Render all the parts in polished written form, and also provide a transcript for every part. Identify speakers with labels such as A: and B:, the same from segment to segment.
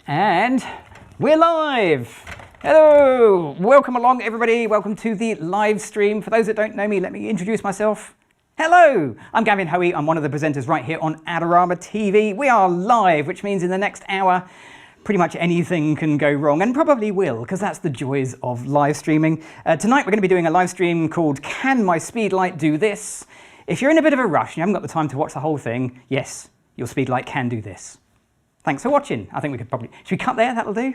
A: And we're live. Hello, welcome along everybody. Welcome to the live stream. For those that don't know me, let me introduce myself. Hello, I'm Gavin Hoey. I'm one of the presenters right here on Adorama TV. We are live, which means in the next hour, pretty much anything can go wrong, and probably will, because that's the joys of live streaming. Tonight we're going to be doing a live stream called Can My Speedlight Do This? If you're in a bit of a rush and you haven't got the time to watch the whole thing, yes, your Speedlight can do this. Thanks for watching. I think we could probably... Should we cut there? That'll do?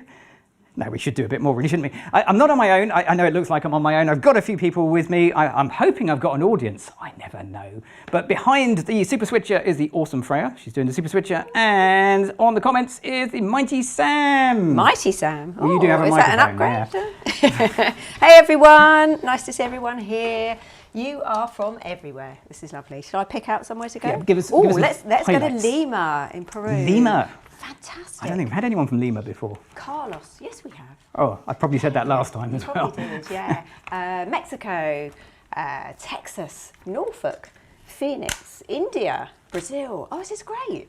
A: No, we should do a bit more, really, shouldn't we? I'm not on my own. I know it looks like I'm on my own. I've got a few people with me. I'm hoping I've got an audience. I never know. But behind the Super Switcher is the awesome Freya. She's doing the Super Switcher. And on the comments is the Mighty Sam.
B: Mighty Sam.
A: Well, you do have a microphone.
B: Is that an upgrade? Yeah. Hey, everyone. Nice to see everyone here. You are from everywhere. This is lovely. Shall I pick out somewhere to go?
A: Yeah, give us
B: let's go to Lima in Peru.
A: Lima.
B: Fantastic.
A: I don't think we've had anyone from Lima before.
B: Carlos. Yes, we have.
A: Oh, I probably said that last time as well.
B: Probably did, yeah. Mexico, Texas, Norfolk, Phoenix, India, Brazil. Oh, this is great.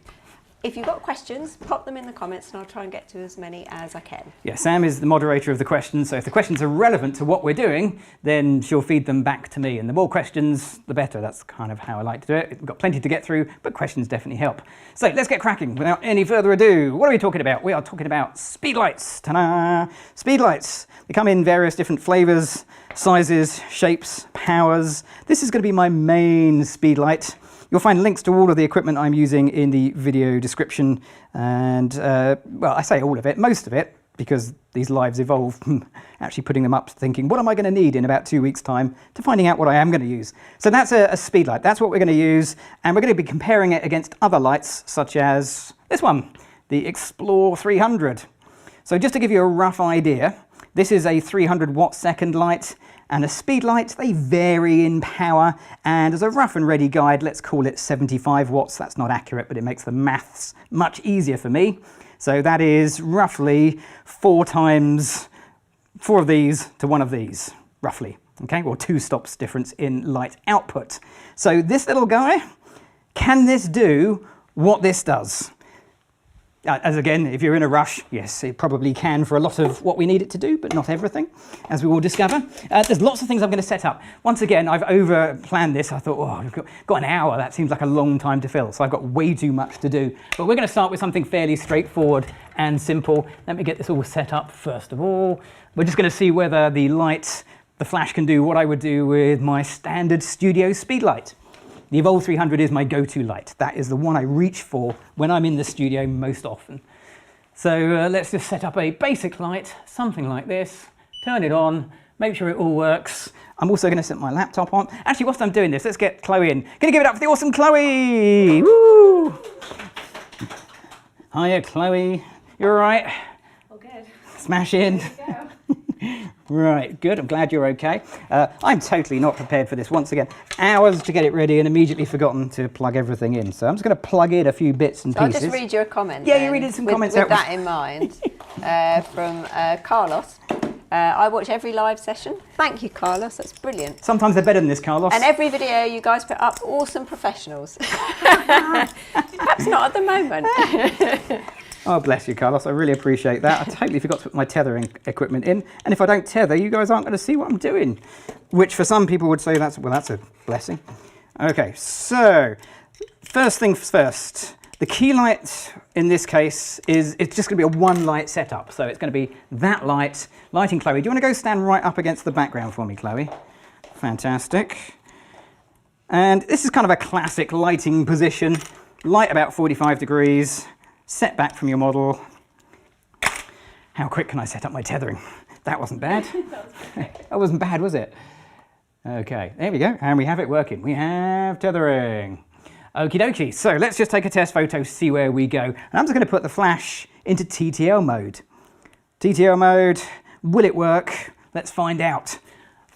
B: If you've got questions, pop them in the comments and I'll try and get to as many as I can. Yeah,
A: Sam is the moderator of the questions, so if the questions are relevant to what we're doing, then she'll feed them back to me. And the more questions, the better. That's kind of how I like to do it. We've got plenty to get through, but questions definitely help. So let's get cracking without any further ado. What are we talking about? We are talking about speedlights. Ta-da! Speedlights. They come in various different flavors, sizes, shapes, powers. This is going to be my main speedlight. You'll find links to all of the equipment I'm using in the video description, and well, I say all of it, most of it, because these lives evolve from actually putting them up to thinking, what am I going to need in about 2 weeks' time, to finding out what I am going to use. So that's a speedlight. That's what we're going to use, and we're going to be comparing it against other lights, such as this one, the Explore 300. So just to give you a rough idea, this is a 300 watt second light. And a speedlight, they vary in power, and as a rough and ready guide, let's call it 75 watts. That's not accurate, but it makes the maths much easier for me. So that is roughly 4 of these to 1 of these, roughly, okay? Or 2 stops difference in light output. So this little guy, can this do what this does? As again, if you're in a rush, yes, it probably can for a lot of what we need it to do, but not everything, as we will discover. There's lots of things I'm going to set up. Once again, I've over-planned this. I thought, oh, I've got an hour. That seems like a long time to fill, so I've got way too much to do. But we're going to start with something fairly straightforward and simple. Let me get this all set up first of all. We're just going to see whether the light, the flash, can do what I would do with my standard studio speedlight. The Evolve 300 is my go-to light. That is the one I reach for when I'm in the studio most often. So let's just set up a basic light, something like this, turn it on, make sure it all works. I'm also going to set my laptop on. Actually, whilst I'm doing this, let's get Chloe in. Can you give it up for the awesome Chloe? Woo! Hiya, Chloe. You all right?
C: All good.
A: Smash in.
C: There you go.
A: Right, good. I'm glad you're okay. I'm totally not prepared for this. Once again, hours to get it ready and immediately forgotten to plug everything in. So I'm just going to plug in a few bits and pieces.
B: I'll just read you a comment.
A: Yeah, you read some comments
B: with that in mind, from Carlos. I watch every live session. Thank you, Carlos. That's brilliant.
A: Sometimes they're better than this, Carlos.
B: And every video you guys put up, awesome professionals. Perhaps not at the moment.
A: Oh, bless you, Carlos. I really appreciate that. I totally forgot to put my tethering equipment in. And if I don't tether, you guys aren't going to see what I'm doing. Which for some people would say that's a blessing. Okay, so first things first. The key light in this case it's just going to be a 1 light setup. So it's going to be that light, lighting Chloe. Do you want to go stand right up against the background for me, Chloe? Fantastic. And this is kind of a classic lighting position. Light about 45 degrees. Set back from your model. How quick can I set up my tethering? That wasn't bad. That wasn't bad, was it? Okay, there we go. And we have it working. We have tethering. Okie dokie. So let's just take a test photo, see where we go. And I'm just going to put the flash into TTL mode. TTL mode. Will it work? Let's find out.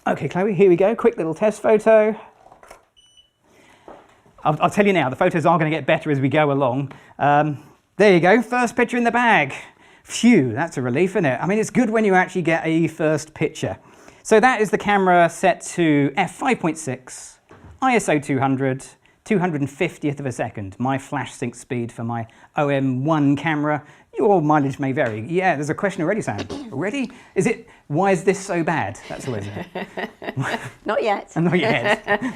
A: Okay, Chloe, here we go. Quick little test photo. I'll tell you now, the photos are going to get better as we go along. There you go, first picture in the bag. Phew, that's a relief, isn't it? I mean, it's good when you actually get a first picture. So that is the camera set to f5.6, ISO 200, 250th of a second. My flash sync speed for my OM1 camera. Your mileage may vary. Yeah, there's a question already, Sam. Already? Is it, why is this so bad? That's always it.
B: Not yet.
A: Not yet.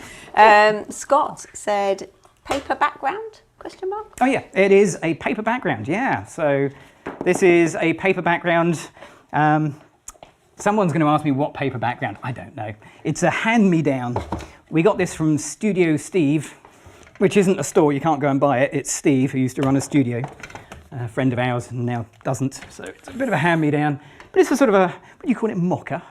B: Scott said, paper background? Question mark.
A: Oh yeah, it is a paper background, yeah. So this is a paper background. Someone's going to ask me what paper background. I don't know. It's a hand-me-down. We got this from Studio Steve, which isn't a store, you can't go and buy it. It's Steve, who used to run a studio. A friend of ours and now doesn't. So it's a bit of a hand-me-down. But it's a sort of a, what do you call it, mocha?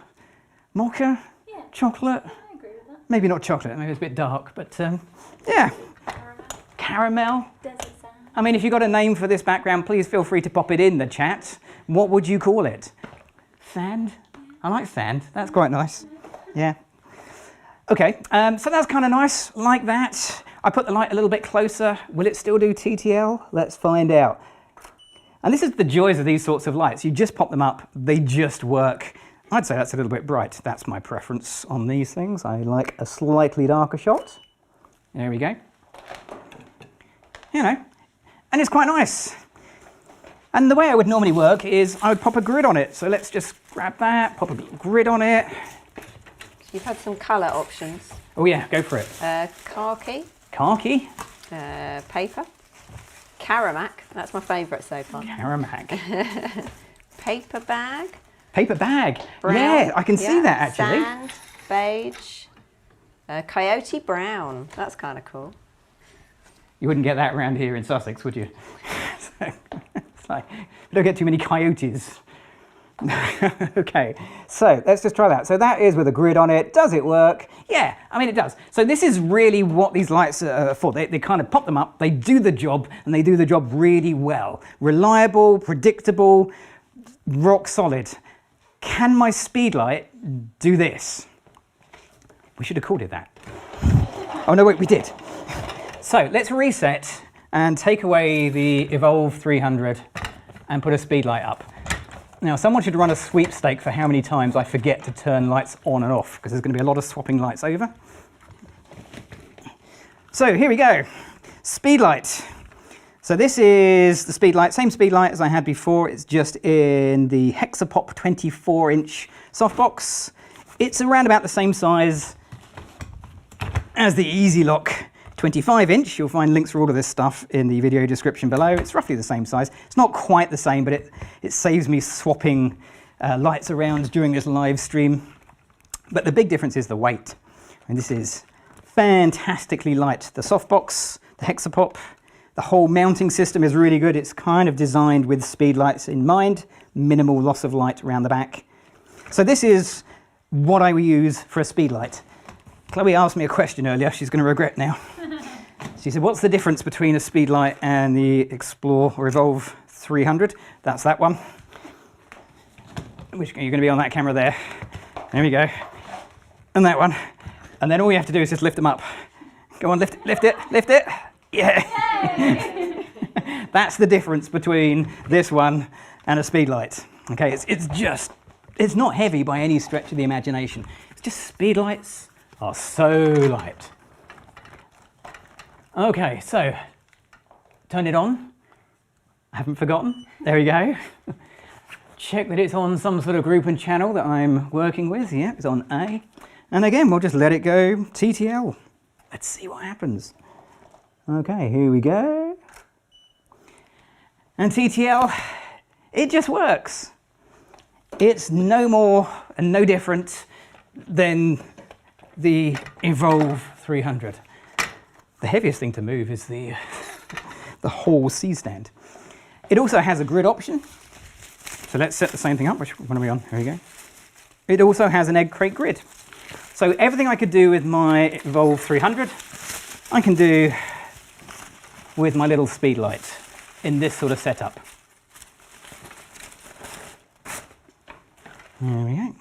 A: Mocha?
C: Yeah.
A: Chocolate?
C: I agree with that.
A: Maybe not chocolate, maybe it's a bit dark, but yeah. Caramel?
C: Desert sand.
A: I mean, if you've got a name for this background, please feel free to pop it in the chat. What would you call it? Sand? I like sand. That's quite nice. Yeah. Okay, so that's kind of nice, like that. I put the light a little bit closer. Will it still do TTL? Let's find out. And this is the joys of these sorts of lights. You just pop them up, they just work. I'd say that's a little bit bright. That's my preference on these things. I like a slightly darker shot. There we go. You know, and it's quite nice. And the way I would normally work is I would pop a grid on it. So let's just grab that, pop a grid on it.
B: You've had some colour options.
A: Oh yeah, go for it.
B: Khaki.
A: Khaki.
B: Paper. Caramac. That's my favourite so far.
A: Caramac.
B: Paper bag.
A: Paper bag.
B: Brown.
A: Yeah, I can see that actually.
B: Sand. Beige. Coyote brown. That's kind of cool.
A: You wouldn't get that around here in Sussex, would you? It's like, you don't get too many coyotes. Okay, so let's just try that. So that is with a grid on it. Does it work? Yeah, I mean it does. So this is really what these lights are for. They kind of pop them up, they do the job, and they do the job really well. Reliable, predictable, rock solid. Can my Speedlight do this? We should have called it that. Oh no, wait, we did. So let's reset and take away the Evolve 300 and put a Speedlight up. Now, someone should run a sweepstake for how many times I forget to turn lights on and off, because there's going to be a lot of swapping lights over. So here we go, Speedlight. So this is the Speedlight, same Speedlight as I had before. It's just in the Hexapop 24-inch softbox. It's around about the same size as the Easy Lock 25-inch. You'll find links for all of this stuff in the video description below. It's roughly the same size. It's not quite the same, but it saves me swapping lights around during this live stream. But the big difference is the weight. And this is fantastically light. The softbox, the Hexapop, the whole mounting system is really good. It's kind of designed with Speedlights in mind. Minimal loss of light around the back. So this is what I will use for a Speedlight. Chloe asked me a question earlier. She's going to regret now. She said, what's the difference between a Speedlight and the Explore or Evolve 300? That's that one. Which you're going to be on that camera there. There we go. And that one. And then all you have to do is just lift them up. Go on, lift it, lift it, lift it. Yeah. That's the difference between this one and a Speedlight. Okay, it's not heavy by any stretch of the imagination. It's just Speedlights are so light. Okay, so turn it on. I haven't forgotten. There we go. Check that it's on some sort of group and channel that I'm working with. Yeah, it's on A. And again, we'll just let it go TTL. Let's see what happens. Okay, here we go. And TTL, it just works. It's no more and no different than the Evolve 300. The heaviest thing to move is the whole C-stand. It also has a grid option. So let's set the same thing up. Which one are we on? Here we go. It also has an egg crate grid. So everything I could do with my Evolve 300, I can do with my little Speedlight in this sort of setup. There we go.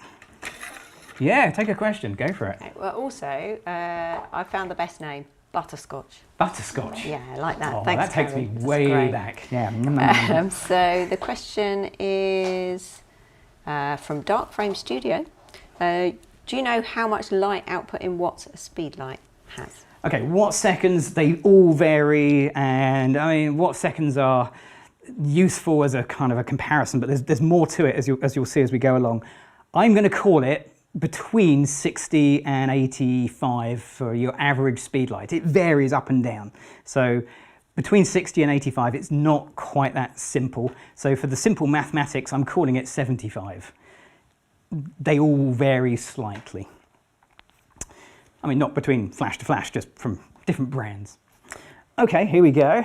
A: Yeah, take a question. Go for it.
B: Okay, well, also, I found the best name. Butterscotch.
A: Butterscotch.
B: Yeah, I like that.
A: Oh,
B: Thanks,
A: that takes me
B: Karen. That's
A: way
B: great.
A: back. Yeah.
B: So the question is from Dark Frame Studio. Do you know how much light output in watts a Speedlight has?
A: Okay, watt seconds, they all vary, and I mean, watt seconds are useful as a kind of a comparison, but there's more to it as you'll see as we go along. I'm going to call it between 60 and 85 for your average speedlight. It varies up and down. So between 60 and 85, it's not quite that simple. So for the simple mathematics, I'm calling it 75. They all vary slightly. I mean, not between flash to flash, just from different brands. Okay, here we go.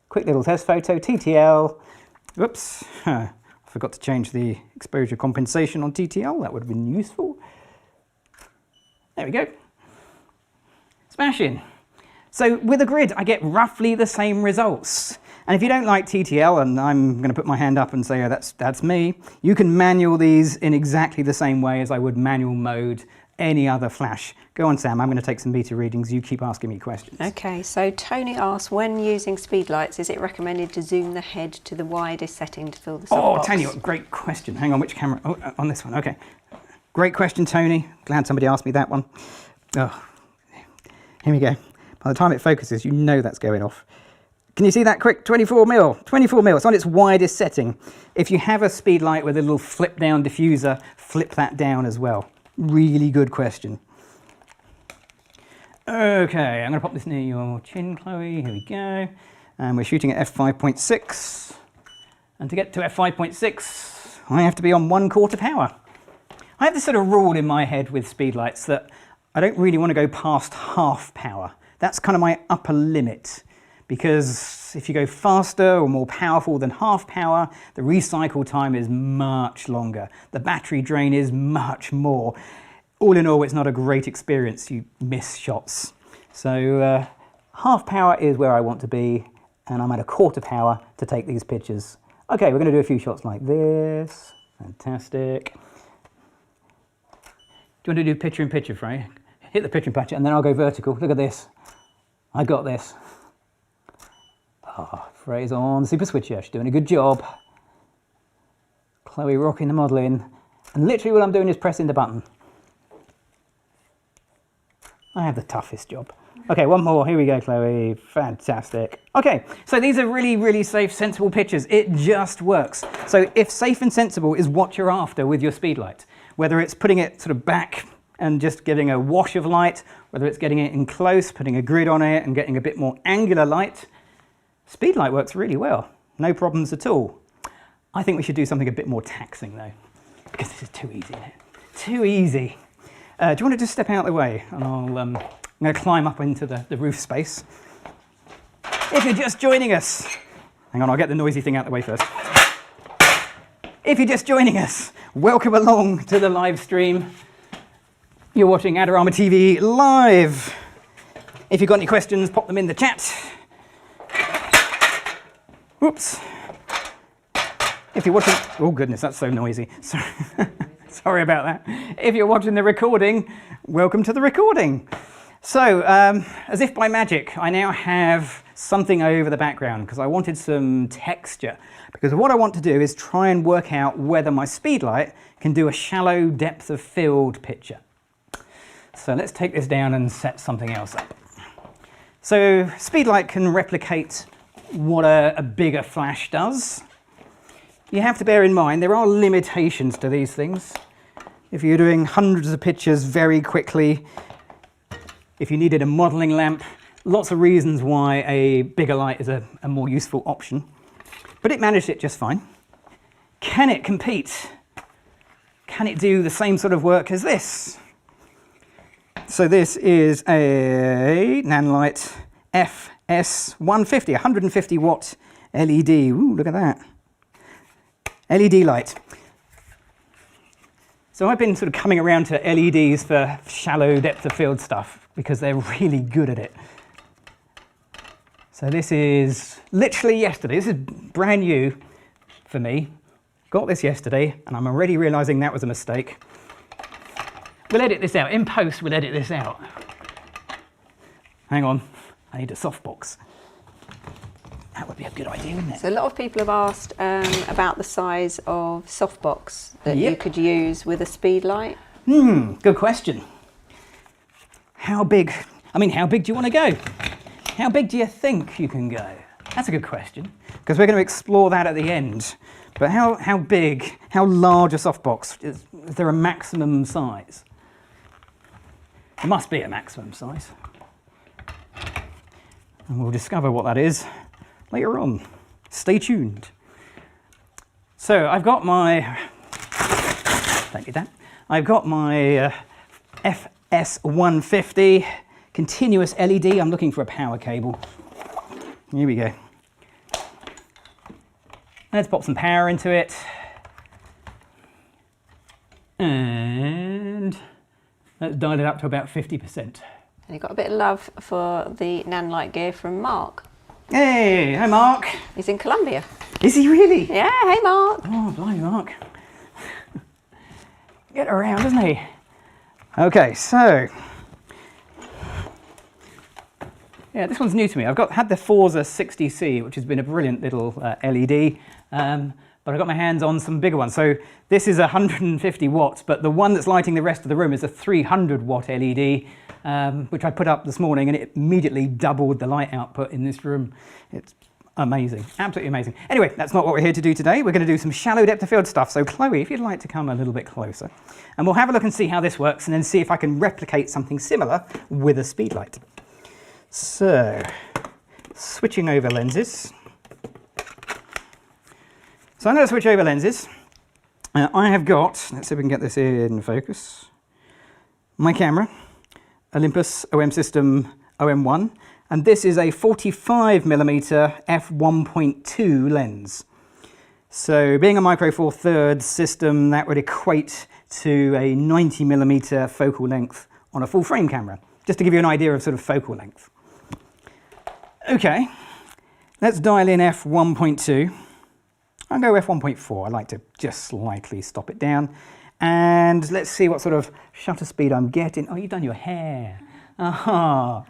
A: Quick little test photo, TTL. Whoops. I forgot to change the exposure compensation on TTL. That would have been useful. There we go. Smashing. So with a grid, I get roughly the same results. And if you don't like TTL, and I'm going to put my hand up and say, oh, that's me, you can manual these in exactly the same way as I would manual mode any other flash. Go on, Sam, I'm going to take some meter readings. You keep asking me questions.
B: Okay, so Tony asks, when using speedlights, is it recommended to zoom the head to the widest setting to fill the softbox?
A: Oh, Tony, great question. Hang on, which camera? Oh, on this one, okay. Great question, Tony. Glad somebody asked me that one. Oh, here we go. By the time it focuses, you know that's going off. Can you see that quick? 24 mil. 24 mil. It's on its widest setting. If you have a speedlight with a little flip down diffuser, flip that down as well. Really good question. Okay, I'm going to pop this near your chin, Chloe. Here we go. And we're shooting at f5.6. And to get to f5.6, I have to be on 1/4 power. I have this sort of rule in my head with speedlights that I don't really want to go past half power. That's kind of my upper limit. Because if you go faster or more powerful than half power, the recycle time is much longer. The battery drain is much more. All in all, it's not a great experience. You miss shots. So half power is where I want to be, and I'm at 1/4 power to take these pictures. Okay, we're going to do a few shots like this. Fantastic. Do you want to do picture in picture, Frey? Hit the picture in picture, and then I'll go vertical. Look at this. I got this. Ah, Frey's on super switcher. She's doing a good job. Chloe rocking the modelling. And literally what I'm doing is pressing the button. I have the toughest job. Okay, one more. Here we go, Chloe. Fantastic. Okay, so these are really, really safe, sensible pictures. It just works. So if safe and sensible is what you're after with your speedlight, whether it's putting it sort of back and just getting a wash of light, whether it's getting it in close, putting a grid on it and getting a bit more angular light, speedlight works really well. No problems at all. I think we should do something a bit more taxing though, because this is too easy, isn't it? Too easy. Do you want to just step out of the way? And I'm going to climb up into the roof space. If you're just joining us, hang on, I'll get the noisy thing out of the way first. If you're just joining us, welcome along to the live stream. You're watching Adorama TV live. If you've got any questions, pop them in the chat. Whoops. If you're watching, oh goodness, that's so noisy. Sorry. Sorry about that. If you're watching the recording, welcome to the recording. So, as if by magic, I now have something over the background because I wanted some texture. Because what I want to do is try and work out whether my speedlight can do a shallow depth of field picture. So let's take this down and set something else up. So speedlight can replicate what a bigger flash does. You have to bear in mind there are limitations to these things. If you're doing hundreds of pictures very quickly, if you needed a modeling lamp, lots of reasons why a bigger light is a more useful option. But it managed it just fine. Can it compete? Can it do the same sort of work as this? So this is a Nanlite FS150, 150 watt LED. Ooh, look at that. LED light. So I've been sort of coming around to LEDs for shallow depth of field stuff because they're really good at it. So this is literally yesterday. This is brand new for me. Got this yesterday and I'm already realizing that was a mistake. We'll edit this out. In post, we'll edit this out. Hang on, I need a softbox. That would be a good idea, wouldn't it?
B: So a lot of people have asked about the size of softbox that you could use with a speedlight.
A: Good question. How big? I mean, how big do you want to go? How big do you think you can go? That's a good question, because we're going to explore that at the end. But how big, how large a softbox? Is there a maximum size? There must be a maximum size. And we'll discover what that is later on. Stay tuned. So I've got my, don't need that. I've got my FS150 continuous LED. I'm looking for a power cable. Here we go. Let's pop some power into it. And let's dial it up to about 50%.
B: And you got a bit of love for the nan light gear from Mark.
A: Hey, hi Mark.
B: He's in Colombia.
A: Is he really?
B: Yeah, hey Mark.
A: Oh, blimey Mark. Get around, doesn't he? Okay, so. Yeah, this one's new to me. I've had the Forza 60C, which has been a brilliant little LED, but I got my hands on some bigger ones. So this is 150 watts, but the one that's lighting the rest of the room is a 300 watt LED, which I put up this morning, and it immediately doubled the light output in this room. It's amazing, absolutely amazing. Anyway, that's not what we're here to do today. We're going to do some shallow depth of field stuff. So Chloe, if you'd like to come a little bit closer, and we'll have a look and see how this works, and then see if I can replicate something similar with a speedlight. So, switching over lenses. So I'm going to switch over lenses. I have got, let's see if we can get this in focus, my camera, Olympus OM System OM1, and this is a 45mm f1.2 lens. So being a micro four thirds system, that would equate to a 90mm focal length on a full frame camera, just to give you an idea of sort of focal length. Okay, let's dial in f1.2. I'll go f1.4. I like to just slightly stop it down. And let's see what sort of shutter speed I'm getting. Oh, you've done your hair. Aha.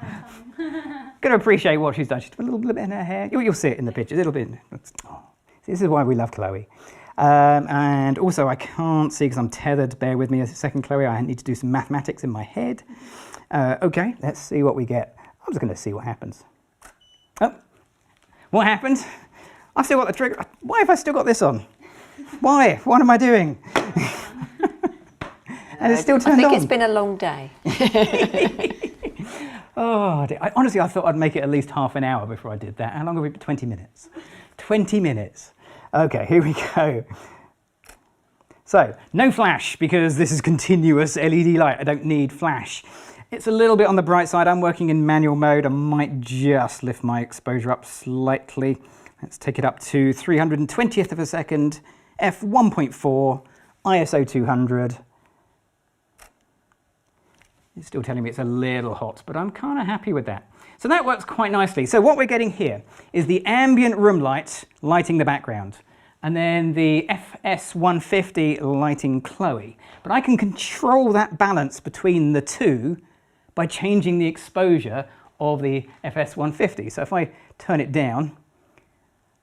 A: Got to appreciate what she's done. She's put a little bit in her hair. You'll see it in the picture, a little bit. Oh, this is why we love Chloe. And also I can't see because I'm tethered. Bear with me a second, Chloe. I need to do some mathematics in my head. Okay, let's see what we get. I'm just going to see what happens. Oh, what happened? I've still got the trigger. Why have I still got this on? Why? What am I doing? And it's still turned on.
B: I think it's been a long day.
A: Oh, honestly, I thought I'd make it at least half an hour before I did that. How long have we been? 20 minutes. 20 minutes. Okay, here we go. So, no flash, because this is continuous LED light. I don't need flash. It's a little bit on the bright side. I'm working in manual mode. I might just lift my exposure up slightly. Let's take it up to 320th of a second, f1.4, ISO 200. It's still telling me it's a little hot, but I'm kind of happy with that. So that works quite nicely. So what we're getting here is the ambient room light lighting the background, and then the FS150 lighting Chloe. But I can control that balance between the two by changing the exposure of the FS150. So if I turn it down,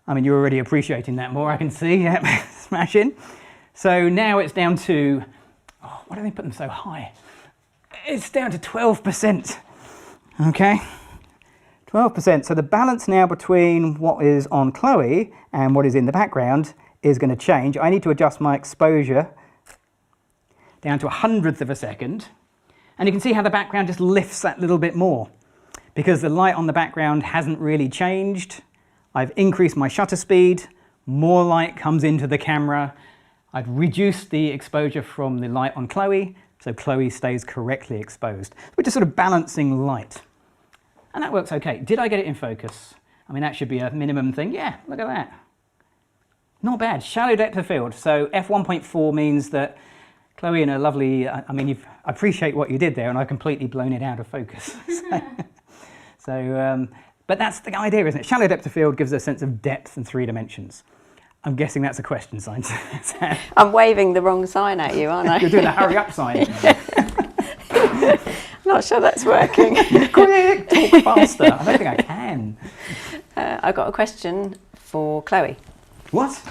A: I mean, you're already appreciating that more, I can see, yeah, smash in. So now it's down to, oh, why do they put them so high? It's down to 12%, okay? 12%, so the balance now between what is on Chloe and what is in the background is going to change. I need to adjust my exposure down to 100th of a second. And you can see how the background just lifts that little bit more because the light on the background hasn't really changed. I've increased my shutter speed, more light comes into the camera. I've reduced the exposure from the light on Chloe, so Chloe stays correctly exposed. We're just sort of balancing light. And that works okay. Did I get it in focus? I mean, that should be a minimum thing. Yeah, look at that. Not bad, shallow depth of field. So f1.4 means that Chloe in a lovely, I mean, I appreciate what you did there and I've completely blown it out of focus. But that's the idea, isn't it? Shallow depth of field gives a sense of depth in 3 dimensions. I'm guessing that's a question sign.
B: I'm waving the wrong sign at you, aren't I?
A: You're doing a hurry up sign.
B: Not sure that's working.
A: Quick, talk faster. I don't think I can.
B: I've got a question for Chloe.
A: What?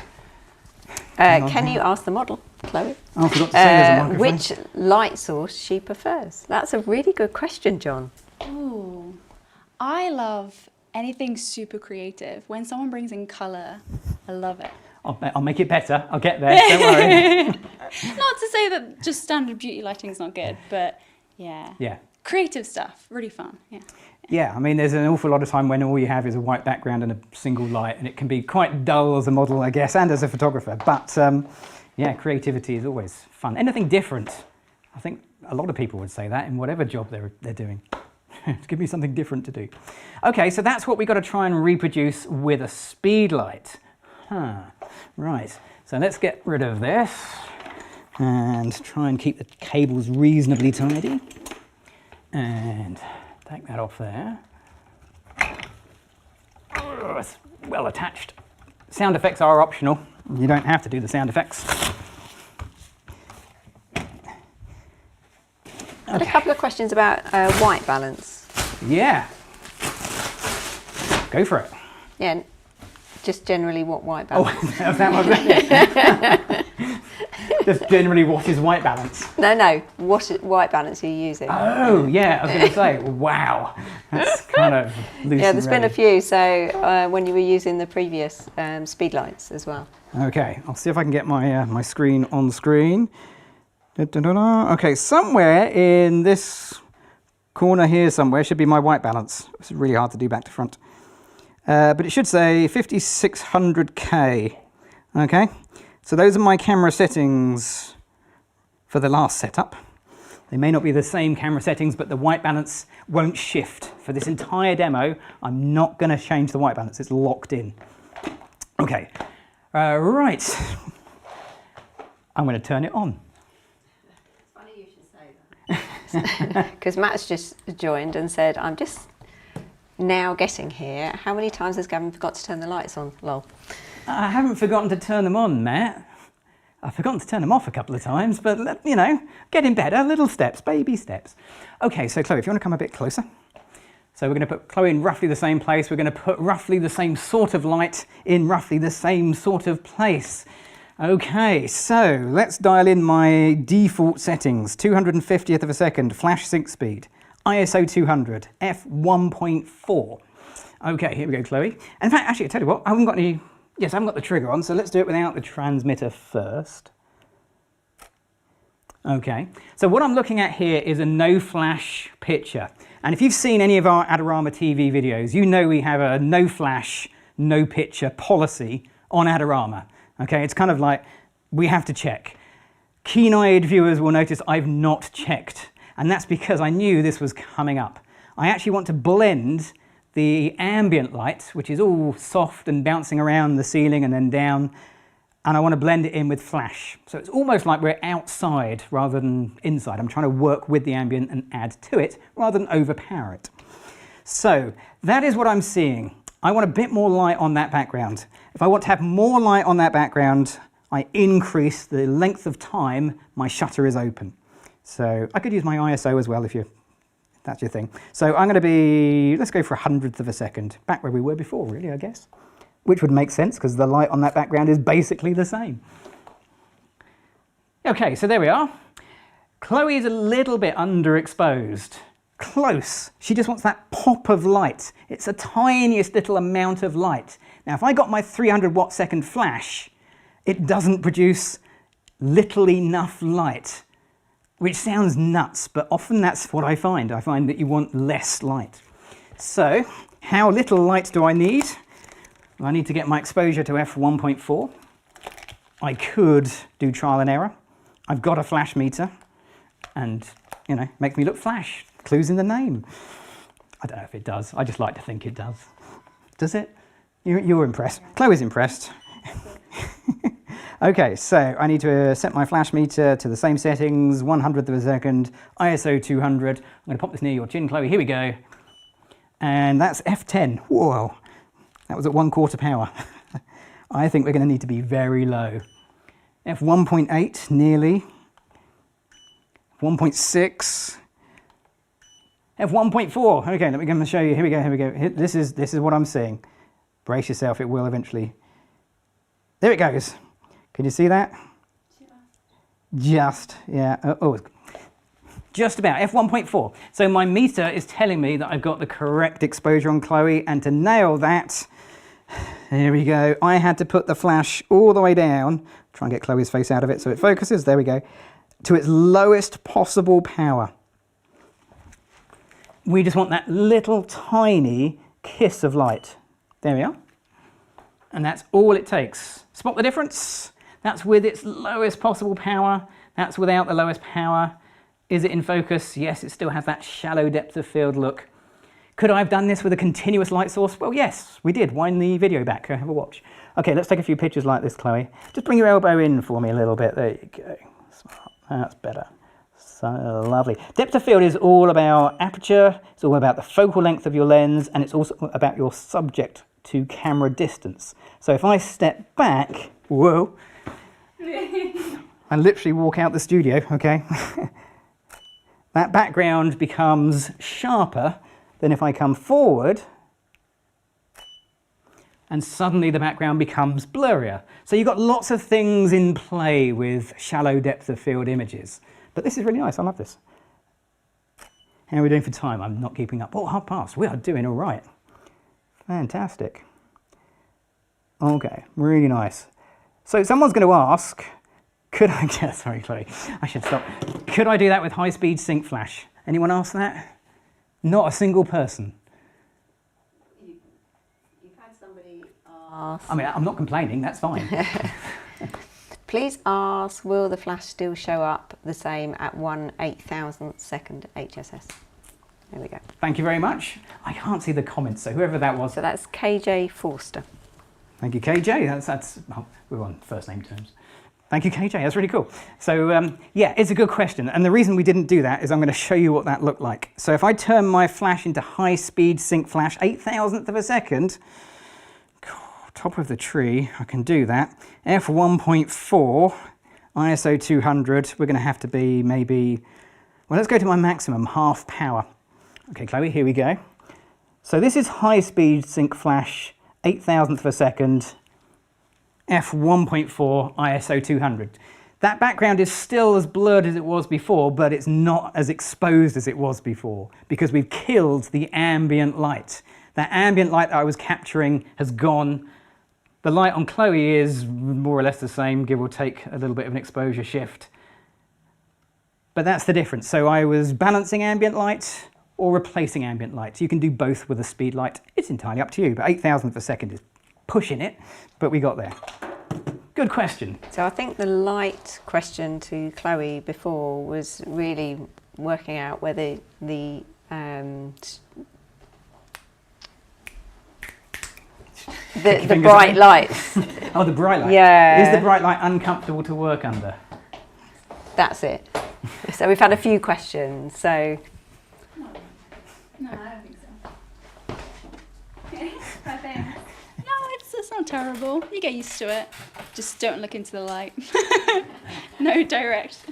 B: Can you ask the model, Chloe,
A: I forgot to say there's a microphone.
B: which light source she prefers? That's a really good question, John.
C: Ooh, I love anything super creative. When someone brings in colour, I love it.
A: I'll make it better. I'll get there. Don't worry.
C: Not to say that just standard beauty lighting is not good, but yeah.
A: Yeah.
C: Creative stuff, really fun. Yeah.
A: Yeah, I mean, there's an awful lot of time when all you have is a white background and a single light, and it can be quite dull as a model, I guess, and as a photographer. But yeah, creativity is always fun. Anything different. I think a lot of people would say that in whatever job they're doing. Give me something different to do. Okay, so that's what we've got to try and reproduce with a speedlight. Right, so let's get rid of this and try and keep the cables reasonably tidy. And take that off there. Oh, it's well attached. Sound effects are optional. You don't have to do the sound effects.
B: I had a couple of questions about white balance.
A: Yeah. Go for it.
B: Yeah, just generally what white balance.
A: Oh, that was just generally what is white balance?
B: No, what white balance are you using?
A: Oh, yeah, I was going to say, wow. That's kind of loose.
B: Yeah, there's been a few, so when you were using the previous speedlights as well.
A: Okay, I'll see if I can get my, my screen on screen. Okay, somewhere in this corner here somewhere should be my white balance. It's really hard to do back to front. But it should say 5600K. Okay, so those are my camera settings for the last setup. They may not be the same camera settings, but the white balance won't shift. For this entire demo, I'm not going to change the white balance. It's locked in. Okay, right. I'm going to turn it on.
B: Funny you should say that. Because Matt's just joined and said, I'm just now getting here. How many times has Gavin forgot to turn the lights on? Lol.
A: I haven't forgotten to turn them on, Matt. I've forgotten to turn them off a couple of times, but, you know, getting better, little steps, baby steps. Okay, so Chloe, if you want to come a bit closer. So we're going to put Chloe in roughly the same place. We're going to put roughly the same sort of light in roughly the same sort of place. Okay, so let's dial in my default settings. 250th of a second, flash sync speed, ISO 200, f1.4. Okay, here we go, Chloe. In fact, actually, I tell you what, I haven't got any... Yes, I haven't got the trigger on, so let's do it without the transmitter first. Okay, so what I'm looking at here is a no flash picture. And if you've seen any of our Adorama TV videos, you know we have a no flash, no picture policy on Adorama. Okay, it's kind of like we have to check. Keen-eyed viewers will notice I've not checked, and that's because I knew this was coming up. I actually want to blend the ambient light, which is all soft and bouncing around the ceiling and then down, and I want to blend it in with flash. So it's almost like we're outside rather than inside. I'm trying to work with the ambient and add to it rather than overpower it. So that is what I'm seeing. I want a bit more light on that background. If I want to have more light on that background, I increase the length of time my shutter is open. So I could use my ISO as well if that's your thing. So I'm going to be, let's go for 100th of a second, back where we were before, really, I guess. Which would make sense because the light on that background is basically the same. Okay, so there we are. Chloe is a little bit underexposed. Close. She just wants that pop of light. It's a tiniest little amount of light. Now, if I got my 300 watt second flash, it doesn't produce little enough light, which sounds nuts, but often that's what I find. I find that you want less light. So, how little light do I need? Well, I need to get my exposure to f1.4. I could do trial and error. I've got a flash meter, and, you know, makes me look flash. Clues in the name. I don't know if it does. I just like to think it does. Does it? You're impressed. Chloe's impressed. Okay, so I need to set my flash meter to the same settings, 100th of a second, ISO 200. I'm going to pop this near your chin, Chloe. Here we go. And that's f10. Whoa, that was at 1/4 power. I think we're going to need to be very low. f1.8, nearly. 1.6. f1.4. Okay, let me go and show you. Here we go, here we go. This is what I'm seeing. Brace yourself, it will eventually. There it goes. Can you see that? Just, yeah. Oh, Just about, f1.4. So my meter is telling me that I've got the correct exposure on Chloe, and to nail that, there we go, I had to put the flash all the way down, try and get Chloe's face out of it so it focuses, there we go, to its lowest possible power. We just want that little tiny kiss of light. There we are. And that's all it takes. Spot the difference? That's with its lowest possible power. That's without the lowest power. Is it in focus? Yes, it still has that shallow depth of field look. Could I have done this with a continuous light source? Well, yes, we did. Wind the video back, have a watch. Okay, let's take a few pictures like this, Chloe. Just bring your elbow in for me a little bit. There you go. That's better. So lovely. Depth of field is all about aperture, it's all about the focal length of your lens, and it's also about your subject to camera distance. So if I step back, whoa, I literally walk out the studio, okay? That background becomes sharper than if I come forward, and suddenly the background becomes blurrier. So you've got lots of things in play with shallow depth of field images. But this is really nice, I love this. How are we doing for time? I'm not keeping up. Oh, 1:30. We are doing all right. Fantastic. Okay, really nice. So someone's going to ask, could I, sorry Chloe, I should stop. Could I do that with high-speed sync flash? Anyone ask that? Not a single person.
B: You've had somebody ask.
A: I mean, I'm not complaining, that's fine.
B: Please ask, will the flash still show up the same at 1/8000th second HSS? There we go.
A: Thank you very much. I can't see the comments, so whoever that was.
B: So that's KJ Forster.
A: Thank you, KJ. That's oh, we're on first name terms. Thank you, KJ. That's really cool. So yeah, it's a good question. And the reason we didn't do that is I'm going to show you what that looked like. So if I turn my flash into high-speed sync flash, 0.008 of a second, top of the tree, I can do that. f1.4, ISO 200, we're going to have to be maybe, well, let's go to my maximum, half power. Okay, Chloe, here we go. So this is high-speed sync flash, 0.008 of a second, f1.4, ISO 200. That background is still as blurred as it was before, but it's not as exposed as it was before because we've killed the ambient light. That ambient light that I was capturing has gone. The light on Chloe is more or less the same, give or take a little bit of an exposure shift. But that's the difference. So I was balancing ambient light or replacing ambient light. You can do both with a speed light. It's entirely up to you, but 0.008 of a second is pushing it, but we got there. Good question.
B: So I think the light question to Chloe before was really working out whether the bright lights.
A: Oh, the bright light.
B: Yeah.
A: Is the bright light uncomfortable to work under?
B: That's it. So we've had a few questions. So
C: No, I don't think so. I think. No, it's not terrible. You get used to it. Just don't look into the light. No direct.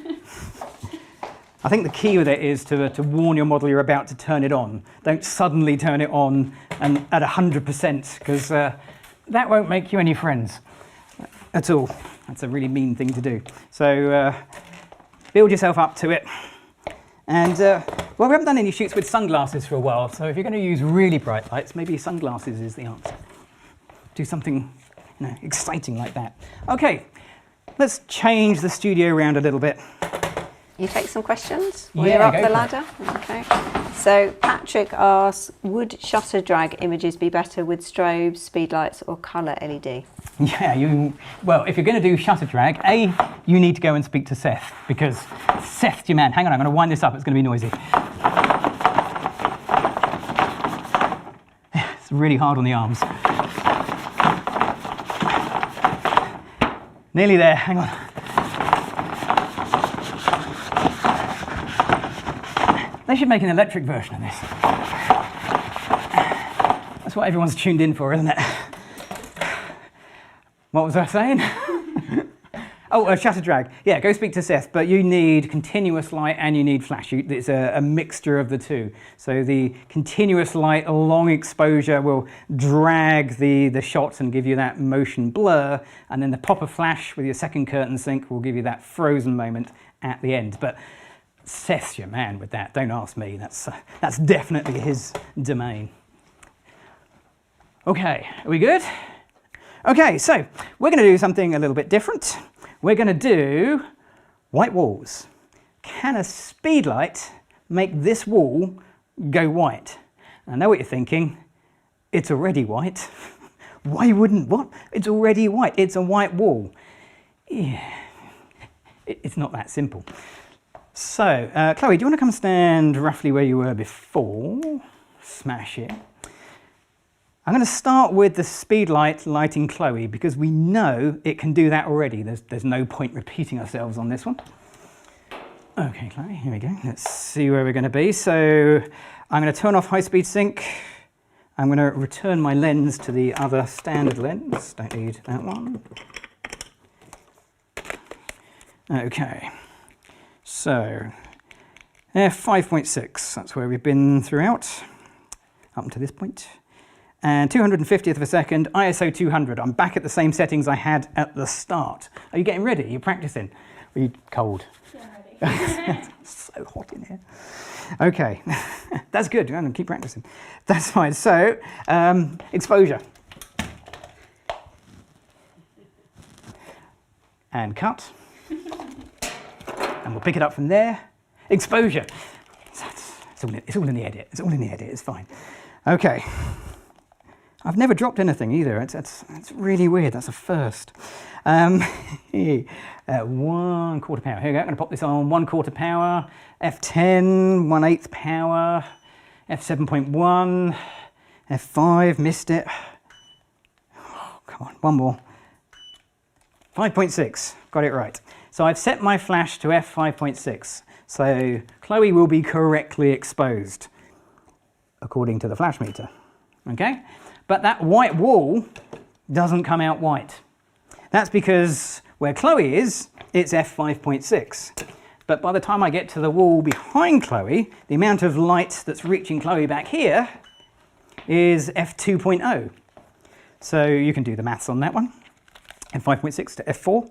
A: I think the key with it is to warn your model you're about to turn it on. Don't suddenly turn it on and at 100% because that won't make you any friends at all. That's a really mean thing to do. So build yourself up to it. And well, we haven't done any shoots with sunglasses for a while, so if you're going to use really bright lights, maybe sunglasses is the answer. Do something, you know, exciting like that. Okay, let's change the studio around a little bit.
B: you take some questions
A: Yeah,
B: while you're up
A: go
B: the
A: for
B: ladder. Okay. So Patrick asks, would shutter drag images be better with strobes, speedlights, or colour LED?
A: Yeah, well, if you're going to do shutter drag, A, you need to go and speak to Seth, because Seth's your man. Hang on, I'm going to wind this up, it's going to be noisy. It's really hard on the arms. Nearly there, hang on. They should make an electric version of this. That's what everyone's tuned in for, isn't it? What was I saying? Oh, shutter drag. Yeah, go speak to Seth, but you need continuous light and you need flash. It's a mixture of the two. So the continuous light, a long exposure will drag the shots and give you that motion blur, and then the pop of flash with your second curtain sync will give you that frozen moment at the end. But Seth's your man with that. Don't ask me. That's definitely his domain. Okay, are we good? Okay, so we're going to do something a little bit different. We're going to do white walls. Can a speedlight make this wall go white? I know what you're thinking. It's already white. Why wouldn't what? It's already white. It's a white wall. Yeah, it's not that simple. So, Chloe, do you want to come stand roughly where you were before? Smash it. I'm going to start with the speedlight lighting Chloe because we know it can do that already. There's no point repeating ourselves on this one. Okay, Chloe, here we go. Let's see where we're going to be. So I'm going to turn off high-speed sync. I'm going to return my lens to the other standard lens. Don't need that one. Okay. So f5.6, that's where we've been throughout, up until this point. And 250th of a second, ISO 200. I'm back at the same settings I had at the start. Are you getting ready? Are you practicing? Are you cold?
C: Yeah, I'm ready.
A: It's so hot in here. Okay, that's good. I'm going to keep practicing. That's fine. So, exposure. And cut. And we'll pick it up from there. Exposure. It's all in the edit. It's all in the edit. It's fine. Okay. I've never dropped anything either. It's really weird. That's a first. 1/4 power. Here we go. I'm going to pop this on 1/4 power. F10, 1/8 power. F7.1. F5. Missed it. Oh, come on. One more. 5.6. Got it right. So I've set my flash to f5.6. So Chloe will be correctly exposed according to the flash meter. Okay? But that white wall doesn't come out white. That's because where Chloe is, it's f5.6. But by the time I get to the wall behind Chloe, the amount of light that's reaching Chloe back here is f2.0. So you can do the maths on that one. f5.6 to f4.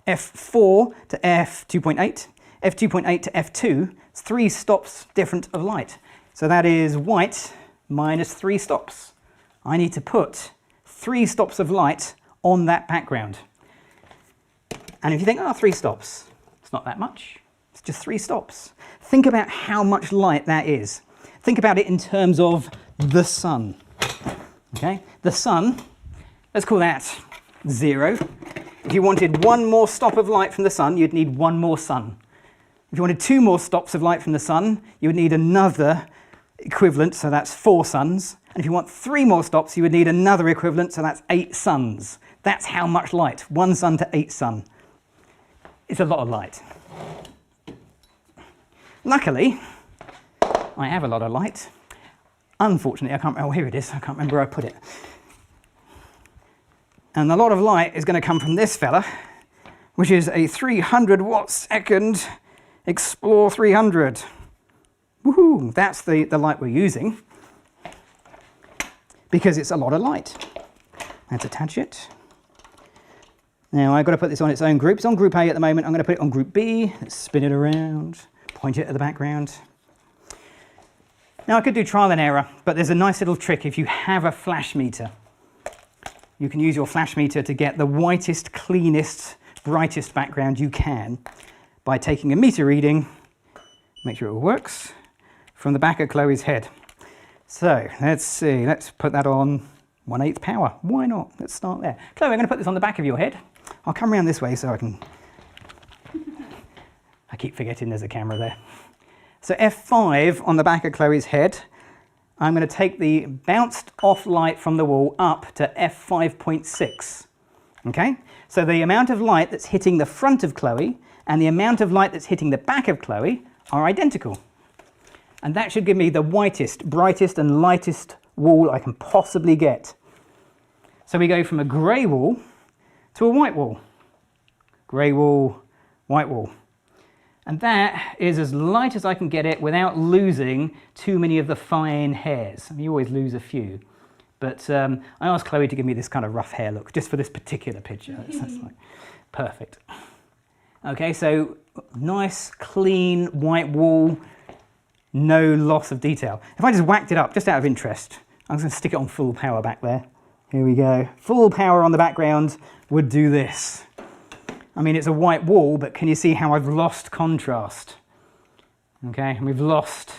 A: f4 to f2.8, f2.8 to f2, it's 3 stops different of light. So that is white minus 3 stops. I need to put 3 stops of light on that background. And if you think, oh, 3 stops, it's not that much. It's just 3 stops. Think about how much light that is. Think about it in terms of the sun. Okay, the sun, let's call that 0. If you wanted 1 more stop of light from the sun, you'd need 1 more sun. If you wanted 2 more stops of light from the sun, you would need another equivalent, so that's 4 suns. And if you want 3 more stops, you would need another equivalent, so that's 8 suns. That's how much light, 1 sun to 8 sun. It's a lot of light. Luckily, I have a lot of light. Unfortunately, I can't remember, oh, here it is, I can't remember where I put it. And a lot of light is going to come from this fella, which is a 300 watt second Explore 300. Woohoo! That's the light we're using because it's a lot of light. Let's attach it. Now I've got to put this on its own group. It's on group A at the moment. I'm going to put it on group B. Let's spin it around, point it at the background. Now I could do trial and error, but there's a nice little trick if you have a flash meter. You can use your flash meter to get the whitest, cleanest, brightest background you can by taking a meter reading, make sure it all works, from the back of Chloe's head. So let's see, let's put that on 1/8 power. Why not? Let's start there. Chloe, I'm going to put this on the back of your head. I'll come around this way so I can... I keep forgetting there's a camera there. So F5 on the back of Chloe's head. I'm going to take the bounced off light from the wall up to f5.6. Okay? So the amount of light that's hitting the front of Chloe and the amount of light that's hitting the back of Chloe are identical. And that should give me the whitest, brightest and lightest wall I can possibly get. So we go from a grey wall to a white wall. Grey wall, white wall. And that is as light as I can get it without losing too many of the fine hairs. I mean, you always lose a few. But I asked Chloe to give me this kind of rough hair look, just for this particular picture. That's like perfect. Okay, so nice, clean, white wall, no loss of detail. If I just whacked it up, just out of interest, I'm just going to stick it on full power back there. Here we go. Full power on the background would do this. I mean, it's a white wall, but can you see how I've lost contrast? Okay, and we've lost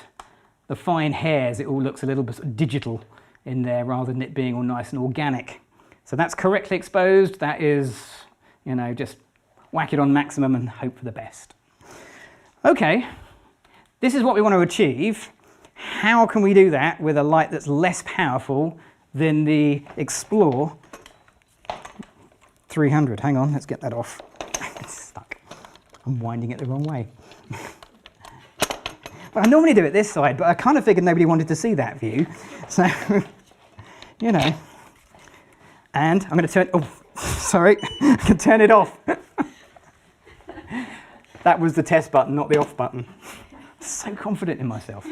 A: the fine hairs. It all looks a little bit sort of digital in there rather than it being all nice and organic. So that's correctly exposed. That is, you know, just whack it on maximum and hope for the best. Okay, this is what we want to achieve. How can we do that with a light that's less powerful than the Explore 300? Hang on, let's get that off. It's stuck. I'm winding it the wrong way. But I normally do it this side, but I kind of figured nobody wanted to see that view. So, you know. And I'm going to turn, oh, sorry, I can turn it off. That was the test button, not the off button. So confident in myself.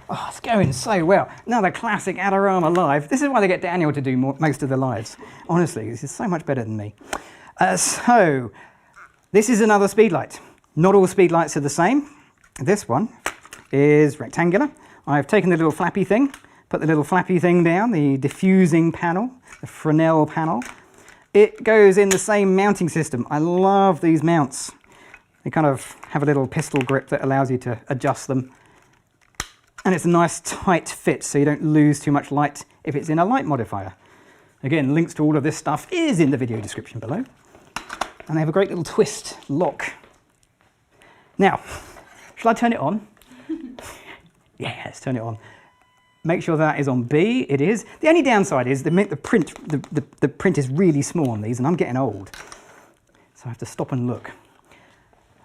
A: Oh, it's going so well. Another classic Adorama live. This is why they get Daniel to do most of the lives. Honestly, this is so much better than me. So, this is another speedlight. Not all speedlights are the same. This one is rectangular. I've taken the little flappy thing, put the little flappy thing down, the diffusing panel, the Fresnel panel. It goes in the same mounting system. I love these mounts. They kind of have a little pistol grip that allows you to adjust them. And it's a nice tight fit so you don't lose too much light if it's in a light modifier. Again, links to all of this stuff is in the video description below. And they have a great little twist lock. Now, shall I turn it on? Yeah, let's turn it on. Make sure that is on B. It is. The only downside is the print is really small on these, and I'm getting old. So I have to stop and look.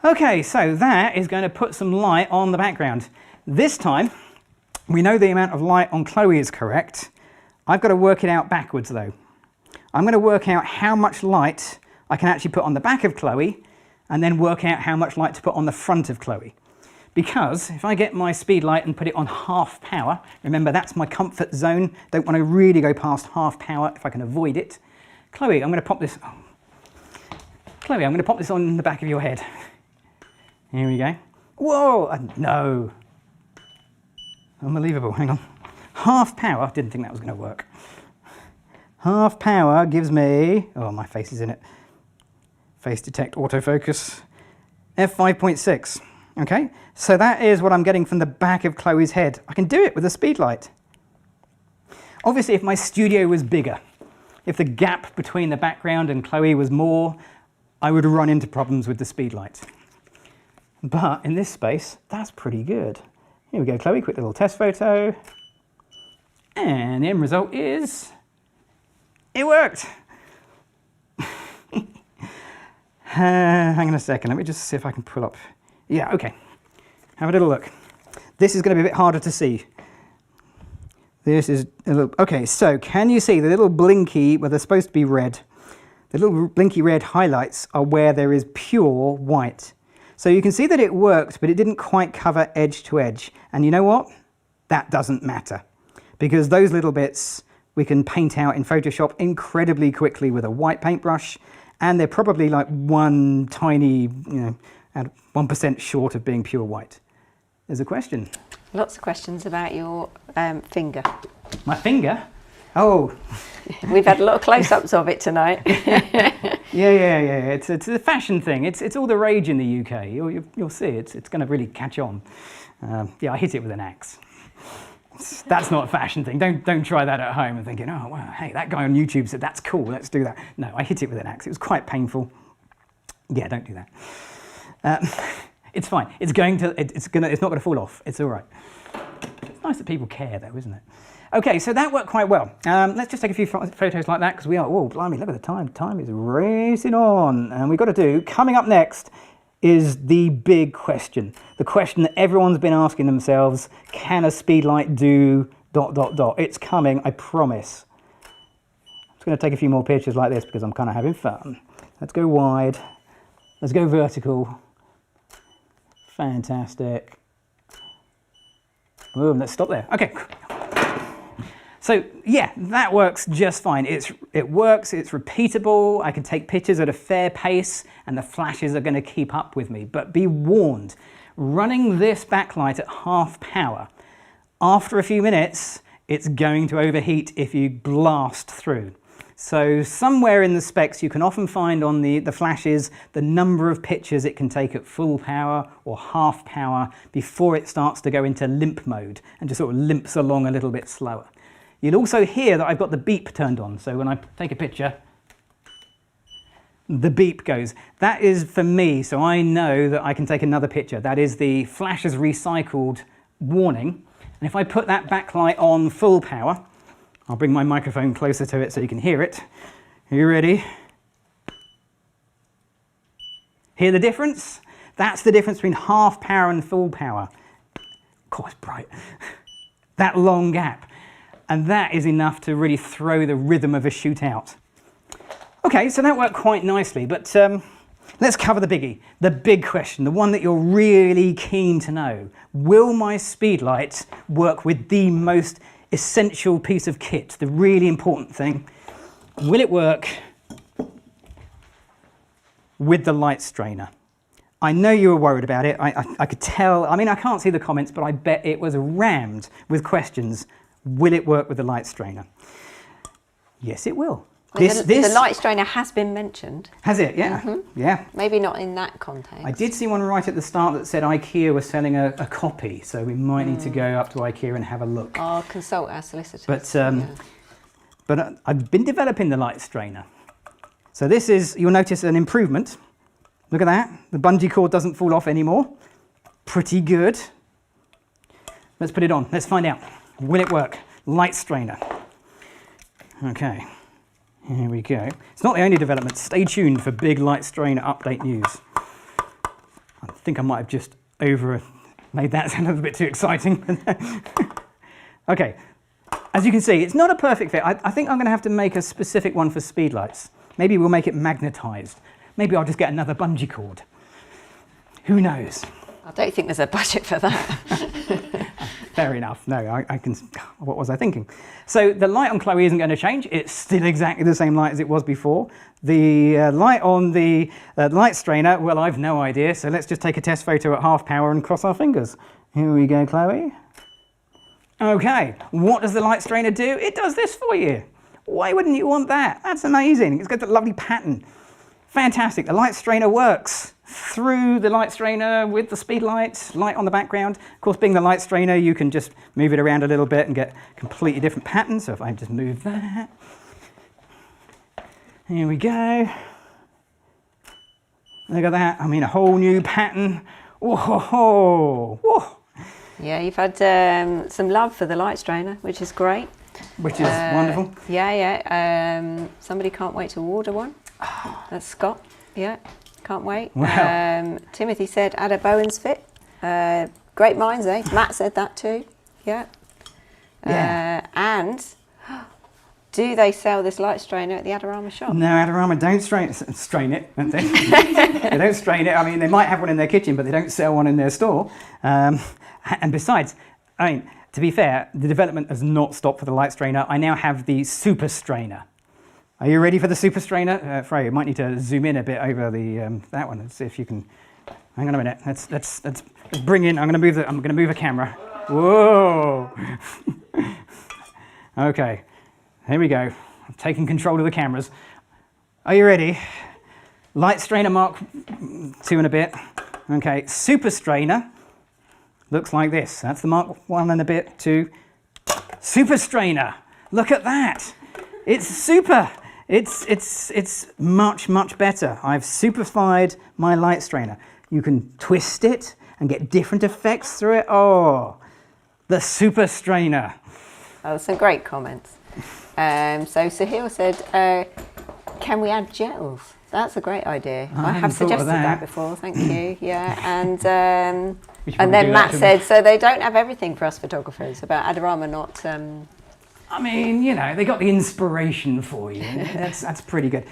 A: Okay, so that is going to put some light on the background. This time, we know the amount of light on Chloe is correct. I've got to work it out backwards, though. I'm going to work out how much light I can actually put on the back of Chloe, and then work out how much light to put on the front of Chloe. Because if I get my Speedlight and put it on half power, remember that's my comfort zone, don't want to really go past half power if I can avoid it. Chloe, I'm going to pop this, Chloe, I'm going to pop this on the back of your head. Here we go. Whoa, no. Unbelievable, hang on. Half power, didn't think that was going to work. Half power gives me, oh my face is in it. Face detect autofocus, f5.6. Okay, so that is what I'm getting from the back of Chloe's head. I can do it with a Speedlight. Obviously, if my studio was bigger, if the gap between the background and Chloe was more, I would run into problems with the Speedlight. But in this space, that's pretty good. Here we go, Chloe, quick little test photo. And the end result is, it worked. Hang on a second, let me just see if I can pull up. Yeah, okay. Have a little look. This is going to be a bit harder to see. This is a little, okay, so can you see the little blinky, well, they're supposed to be red. The little blinky red highlights are where there is pure white. So you can see that it worked, but it didn't quite cover edge to edge. And you know what? That doesn't matter. Because those little bits we can paint out in Photoshop incredibly quickly with a white paintbrush. And they're probably like one tiny, at 1% short of being pure white. There's a question.
B: Lots of questions about your finger.
A: My finger? Oh.
B: We've had a lot of close-ups of it tonight.
A: Yeah. It's a fashion thing. It's all the rage in the UK. You'll see. It's going to really catch on. Yeah, I hit it with an axe. That's not a fashion thing. Don't try that at home and thinking, oh, wow, hey, that guy on YouTube said that's cool. Let's do that. No, I hit it with an axe. It was quite painful. Yeah, don't do that. It's fine. It's not going to fall off. It's all right. It's nice that people care, though, isn't it? Okay, so that worked quite well. Let's just take a few photos like that because we are. Whoa, blimey! Look at the time. Time is racing on, and we've got to do. Coming up next is the big question. The question that everyone's been asking themselves: can a Speedlight do ... It's coming. I promise. I'm just going to take a few more pictures like this because I'm kind of having fun. Let's go wide. Let's go vertical. Fantastic. Boom, let's stop there. Okay. So yeah, that works just fine. It works, it's repeatable, I can take pictures at a fair pace, and the flashes are going to keep up with me. But be warned, running this backlight at half power, after a few minutes, it's going to overheat if you blast through. So somewhere in the specs you can often find on the flashes the number of pictures it can take at full power or half power before it starts to go into limp mode and just sort of limps along a little bit slower. You'll also hear that I've got the beep turned on, so when I take a picture, the beep goes. That is for me, so I know that I can take another picture. That is the flash is recycled warning. And if I put that backlight on full power, I'll bring my microphone closer to it so you can hear it. Are you ready? Hear the difference? That's the difference between half power and full power. God, it's bright. That long gap. And that is enough to really throw the rhythm of a shoot out. Okay, so that worked quite nicely, but let's cover the biggie, the big question, the one that you're really keen to know. Will my Speedlight work with the most essential piece of kit, the really important thing? Will it work with the light strainer? I know you were worried about it. I could tell. I mean, I can't see the comments, but I bet it was rammed with questions. Will it work with the light strainer? Yes, it will.
B: The light strainer has been mentioned.
A: Has it? Yeah.
B: Mm-hmm.
A: Yeah.
B: Maybe not in that context.
A: I did see one right at the start that said IKEA was selling a copy, so we might need to go up to IKEA and have a look.
B: I'll consult our solicitors.
A: But I've been developing the light strainer. So this is, you'll notice an improvement. Look at that. The bungee cord doesn't fall off anymore. Pretty good. Let's put it on. Let's find out. Will it work? Light strainer. Okay. Here we go. It's not the only development. Stay tuned for big light strainer update news. I think I might have just made that sound a little bit too exciting. Okay. As you can see, it's not a perfect fit. I think I'm going to have to make a specific one for Speedlights. Maybe we'll make it magnetized. Maybe I'll just get another bungee cord. Who knows?
B: I don't think there's a budget for that.
A: Fair enough. No, I can. What was I thinking? So the light on Chloe isn't going to change. It's still exactly the same light as it was before. The light on the light strainer, well, I've no idea. So let's just take a test photo at half power and cross our fingers. Here we go, Chloe. Okay, what does the light strainer do? It does this for you. Why wouldn't you want that? That's amazing. It's got a lovely pattern. Fantastic. The light strainer works through the light strainer with the Speedlight, light on the background. Of course, being the light strainer, you can just move it around a little bit and get completely different patterns. So if I just move that, here we go. Look at that. I mean, a whole new pattern. Whoa, whoa.
B: Yeah, you've had some love for the light strainer, which is great.
A: Which is wonderful.
B: Yeah. Somebody can't wait to order one. That's Scott. Yeah, can't wait.
A: Wow.
B: Timothy said, add a Bowen's fit. Great minds, eh? Matt said that too. Yeah. And do they sell this light strainer at the Adorama shop?
A: No, Adorama don't strain it. Don't they? They don't strain it. I mean, they might have one in their kitchen, but they don't sell one in their store. And besides, I mean, to be fair, the development has not stopped for the light strainer. I now have the super strainer. Are you ready for the super strainer? Freya, you might need to zoom in a bit over the that one and see if you can. Hang on a minute. Let's bring in. I'm going to move a camera. Whoa. Okay. Here we go. I'm taking control of the cameras. Are you ready? Light strainer Mark 2 and a bit. Okay. Super strainer looks like this. That's the Mark 1 and a bit 2. Super strainer. Look at that. It's super. It's much, much better. I've superfied my light strainer. You can twist it and get different effects through it. Oh, the super strainer.
B: Oh, some great comments. So Sahil said, can we add gels? That's a great idea. I have suggested that before, thank you. Yeah, and then Matt said, so they don't have everything for us photographers about Adorama not...
A: I mean, you know, they got the inspiration for you. That's pretty good.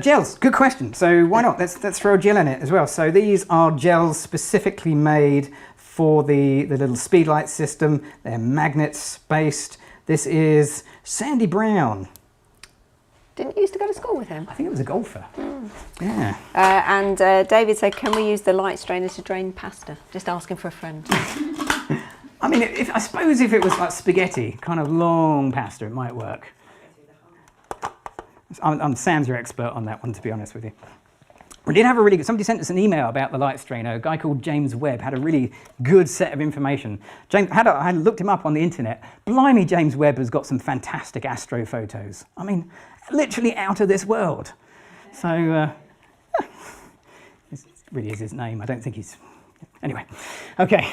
A: Gels, good question. So why not? Let's throw a gel in it as well. So these are gels specifically made for the little Speedlight system. They're magnets based. This is Sandy Brown.
B: Didn't you used to go to school with him?
A: I think it was a golfer. Yeah.
B: And David said, can we use the light strainer to drain pasta? Just asking for a friend.
A: I mean, I suppose if it was like spaghetti, kind of long pasta, it might work. Sam's your expert on that one, to be honest with you. We did have a really good, somebody sent us an email about the light strainer. A guy called James Webb had a really good set of information. I looked him up on the internet. Blimey, James Webb has got some fantastic astro photos. I mean, literally out of this world. So, it really is his name. I don't think he's, anyway. Okay.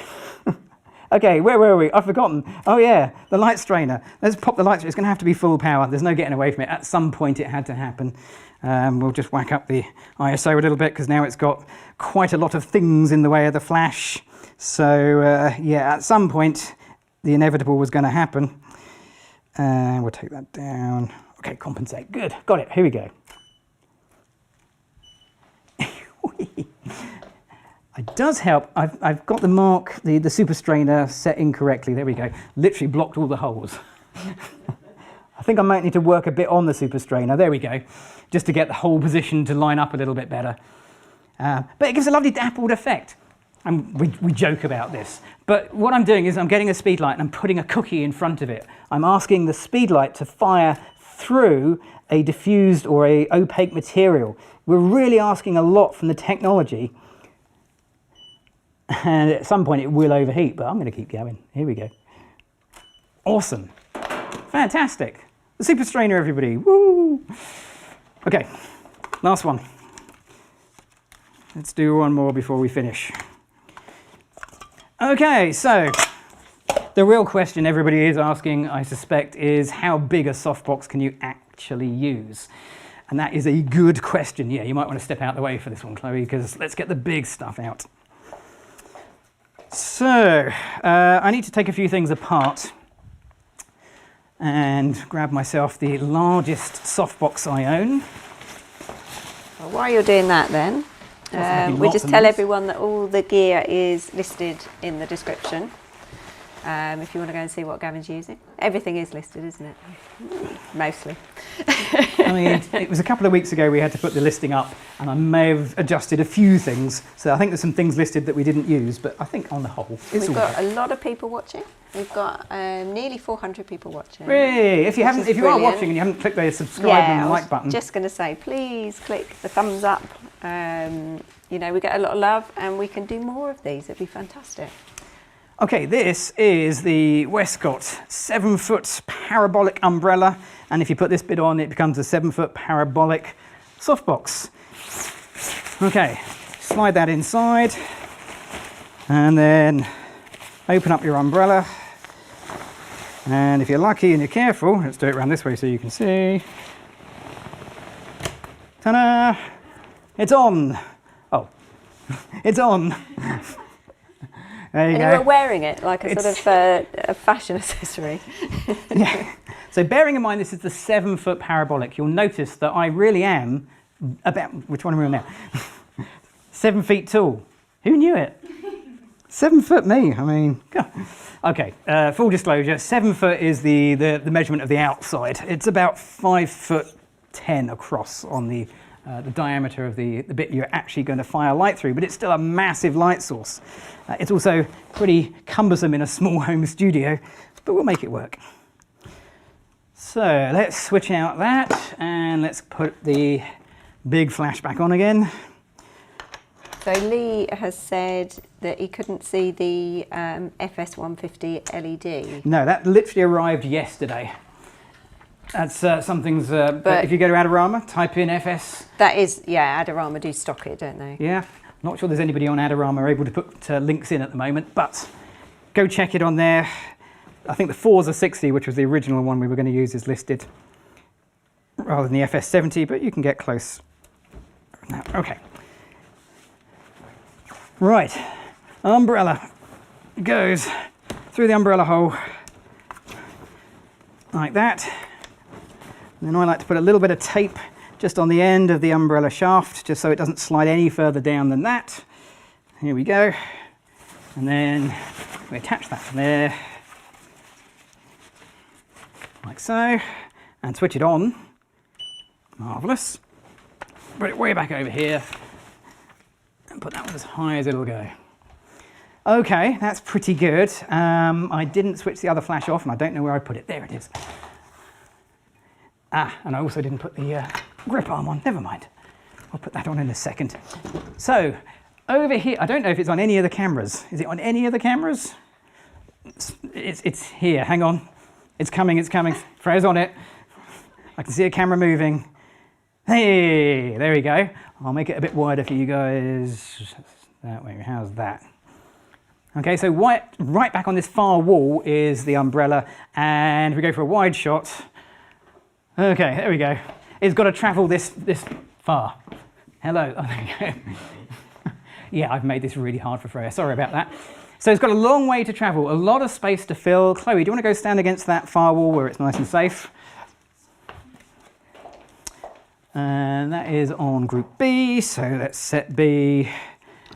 A: Okay, where were we? I've forgotten. Oh yeah, the light strainer. Let's pop the light strainer. It's going to have to be full power. There's no getting away from it. At some point it had to happen. We'll just whack up the ISO a little bit because now it's got quite a lot of things in the way of the flash. So yeah, at some point the inevitable was going to happen. We'll take that down. Okay, compensate. Good, got it. Here we go. It does help. I've got the super strainer set incorrectly. There we go. Literally blocked all the holes. I think I might need to work a bit on the super strainer. There we go. Just to get the whole position to line up a little bit better. But it gives a lovely dappled effect. And we joke about this. But what I'm doing is I'm getting a speedlight and I'm putting a cookie in front of it. I'm asking the speedlight to fire through a diffused or a opaque material. We're really asking a lot from the technology. And at some point it will overheat, but I'm going to keep going. Here we go. Awesome. Fantastic. The super strainer, everybody. Woo! Okay, last one. Let's do one more before we finish. Okay, so the real question everybody is asking, I suspect, is how big a softbox can you actually use? And that is a good question. Yeah, you might want to step out of the way for this one, Chloe, because let's get the big stuff out. So, I need to take a few things apart and grab myself the largest softbox I own.
B: Well, while you're doing that then, we just tell everyone that all the gear is listed in the description. If you want to go and see what Gavin's using. Everything is listed, isn't it? Mostly.
A: I mean, it was a couple of weeks ago we had to put the listing up and I may have adjusted a few things. So I think there's some things listed that we didn't use, but I think on the whole, it's
B: We've got a lot of people watching. We've got nearly 400 people watching.
A: Really? If you are watching and you haven't clicked the subscribe and like button.
B: Just going to say, please click the thumbs up. You know, we get a lot of love and we can do more of these. It'd be fantastic.
A: Okay, this is the Westcott 7-foot parabolic umbrella, and if you put this bit on, it becomes a 7-foot parabolic softbox. Okay, slide that inside, and then open up your umbrella, and if you're lucky and you're careful, let's do it around this way so you can see. Ta-da! It's on! Oh, it's on! There you go.
B: You were wearing it like a sort of a fashion accessory.
A: Yeah. So bearing in mind this is the 7-foot parabolic, you'll notice that I really am about, which one am I on now? 7 feet tall. Who knew it? 7 foot me, I mean, God. Okay, full disclosure, 7 foot is the measurement of the outside. It's about 5'10" across on the diameter of the bit you're actually going to fire light through, but it's still a massive light source. It's also pretty cumbersome in a small home studio, but we'll make it work. So let's switch out that and let's put the big flash back on again.
B: So Lee has said that he couldn't see the FS150 LED.
A: No, that literally arrived yesterday. That's some things, but if you go to Adorama, type in FS.
B: That is, yeah, Adorama do stock it, don't they?
A: Yeah, not sure there's anybody on Adorama able to put links in at the moment, but go check it on there. I think the Forza 60, which was the original one we were going to use, is listed rather than the FS70, but you can get close. Okay. Right, umbrella goes through the umbrella hole like that. And then I like to put a little bit of tape just on the end of the umbrella shaft, just so it doesn't slide any further down than that. Here we go. And then we attach that from there. like so, and switch it on. Marvellous. Put it way back over here, and put that one as high as it'll go. Okay, that's pretty good. I didn't switch the other flash off, and I don't know where I put it. There it is. Ah, and I also didn't put the grip arm on. Never mind. I'll put that on in a second. So, over here, I don't know if it's on any of the cameras. Is it on any of the cameras? It's here. Hang on. It's coming, it's coming. Freya's on it. I can see a camera moving. Hey, there we go. I'll make it a bit wider for you guys. That way, how's that? Okay, so right back on this far wall is the umbrella, and we go for a wide shot. Okay, there we go. It's got to travel this far. Hello. Oh, there we go. Yeah, I've made this really hard for Freya. Sorry about that. So it's got a long way to travel, a lot of space to fill. Chloe, do you want to go stand against that far wall where it's nice and safe? And that is on group B, so let's set B.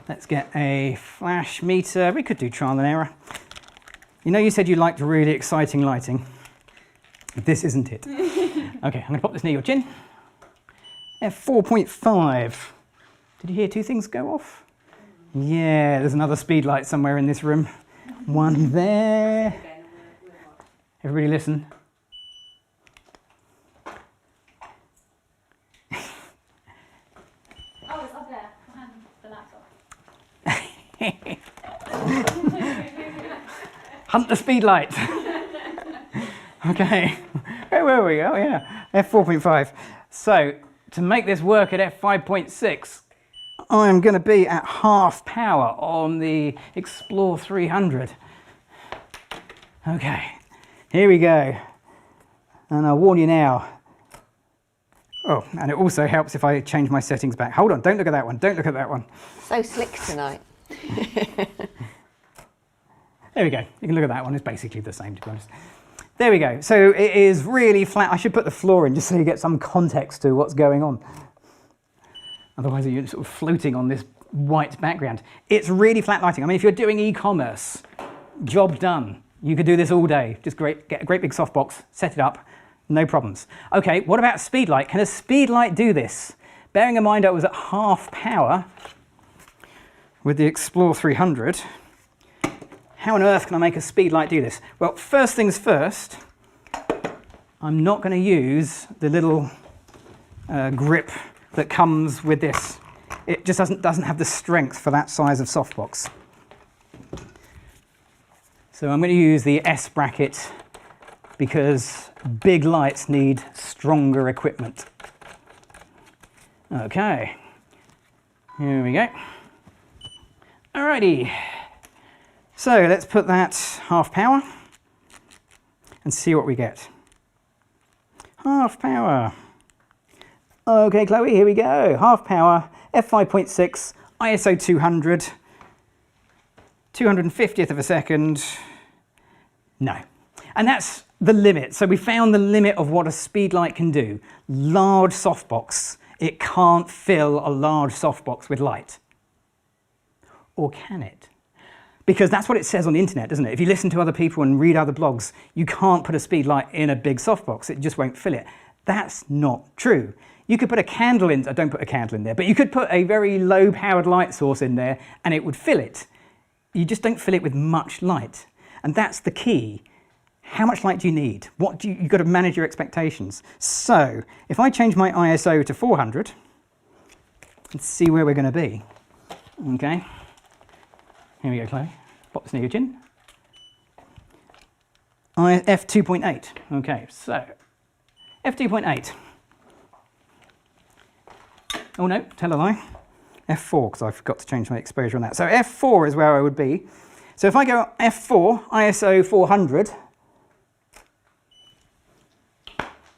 A: Let's get a flash meter. We could do trial and error. You know, you said you liked really exciting lighting. This isn't it. Okay, I'm going to pop this near your chin. F4.5. Did you hear two things go off? Yeah, there's another speed light somewhere in this room. One there. Everybody listen.
C: Oh, it's up there, behind the laptop.
A: Hunt the speed light. Okay, where were we? Oh yeah, F4.5. So to make this work at F5.6, I'm going to be at half power on the Explore 300. Okay, here we go. And I'll warn you now. Oh, and it also helps if I change my settings back. Hold on, don't look at that one, don't look at that one.
B: So slick tonight.
A: There we go, you can look at that one, it's basically the same to be honest. There we go, so it is really flat. I should put the floor in just so you get some context to what's going on. Otherwise you're sort of floating on this white background. It's really flat lighting. I mean, if you're doing e-commerce, job done. You could do this all day. Just get a great big softbox, set it up, no problems. Okay, what about Speedlight? Can a Speedlight do this? Bearing in mind I was at half power with the Explore 300, how on earth can I make a Speedlight do this? Well, first things first, I'm not going to use the little grip that comes with this. It just doesn't have the strength for that size of softbox. So I'm going to use the S bracket because big lights need stronger equipment. Okay, here we go. Alrighty, so let's put that half power and see what we get. Half power. Okay, Chloe, here we go. Half power, f5.6, ISO 200, 250th of a second. No. And that's the limit. So we found the limit of what a Speedlight can do. Large softbox. It can't fill a large softbox with light. Or can it? Because that's what it says on the internet, doesn't it? If you listen to other people and read other blogs, you can't put a Speedlight in a big softbox. It just won't fill it. That's not true. You could put a candle in, don't put a candle in there, but you could put a very low powered light source in there and it would fill it. You just don't fill it with much light. And that's the key. How much light do you need? You've got to manage your expectations. So if I change my ISO to 400, let's see where we're going to be. Okay. Here we go, Chloe. Pop this near your chin. F2.8. Okay, so F2.8. Oh no, tell a lie. F4, because I forgot to change my exposure on that. So F4 is where I would be. So if I go F4, ISO 400,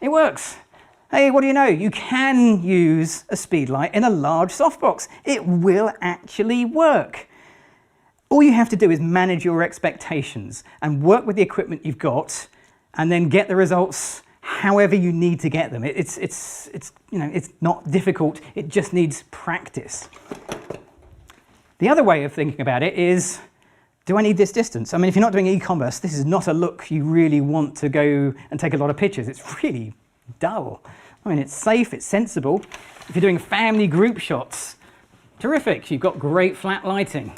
A: it works. Hey, what do you know? You can use a Speedlight in a large softbox. It will actually work. All you have to do is manage your expectations and work with the equipment you've got and then get the results however you need to get them. It's not difficult, it just needs practice. The other way of thinking about it is, do I need this distance? I mean, if you're not doing e-commerce, this is not a look you really want to go and take a lot of pictures. It's really dull. I mean, it's safe, it's sensible. If you're doing family group shots, terrific, you've got great flat lighting.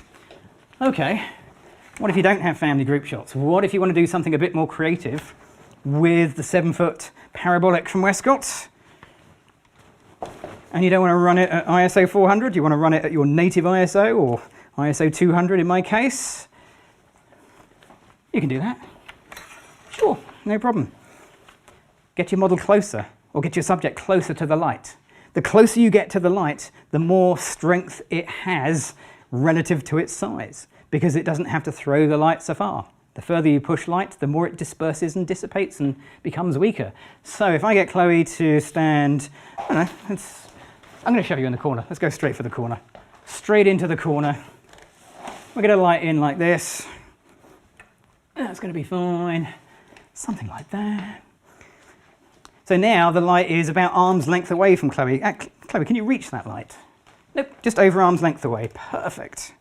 A: Okay, what if you don't have family group shots? What if you want to do something a bit more creative with the 7-foot parabolic from Westcott? And you don't want to run it at ISO 400, you want to run it at your native ISO, or ISO 200 in my case. You can do that. Sure, no problem. Get your model closer, or get your subject closer to the light. The closer you get to the light, the more strength it has relative to its size, because it doesn't have to throw the light so far. The further you push light, the more it disperses and dissipates and becomes weaker. So if I get Chloe to stand, I don't know, I'm going to shove you in the corner. Let's go straight for the corner. Straight into the corner. We're going to light in like this. That's going to be fine. Something like that. So now the light is about arm's length away from Chloe. Chloe, can you reach that light? Nope, just over arm's length away. Perfect.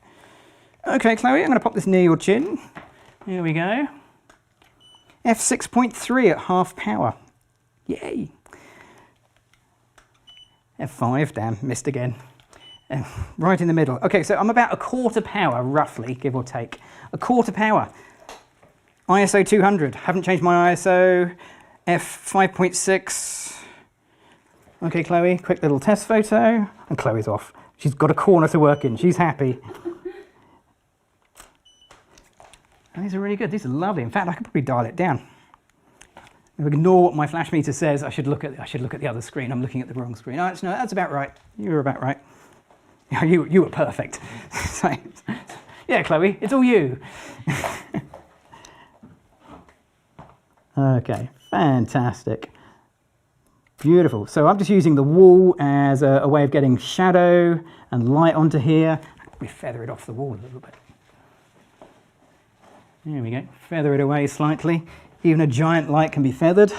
A: Okay, Chloe, I'm going to pop this near your chin. Here we go. F6.3 at half power. Yay. F5, damn, missed again. Right in the middle. Okay, so I'm about a quarter power, roughly, give or take. A quarter power. ISO 200, haven't changed my ISO. F5.6. Okay, Chloe, quick little test photo. And Chloe's off. She's got a corner to work in, she's happy. And these are really good, these are lovely. In fact, I could probably dial it down. If I ignore what my flash meter says, I should look at the other screen. I'm looking at the wrong screen. Oh, no, that's about right. You were about right. Yeah, you were perfect. So, yeah, Chloe, it's all you. Okay, fantastic. Beautiful. So I'm just using the wall as a way of getting shadow and light onto here. We feather it off the wall a little bit. There we go. Feather it away slightly. Even a giant light can be feathered.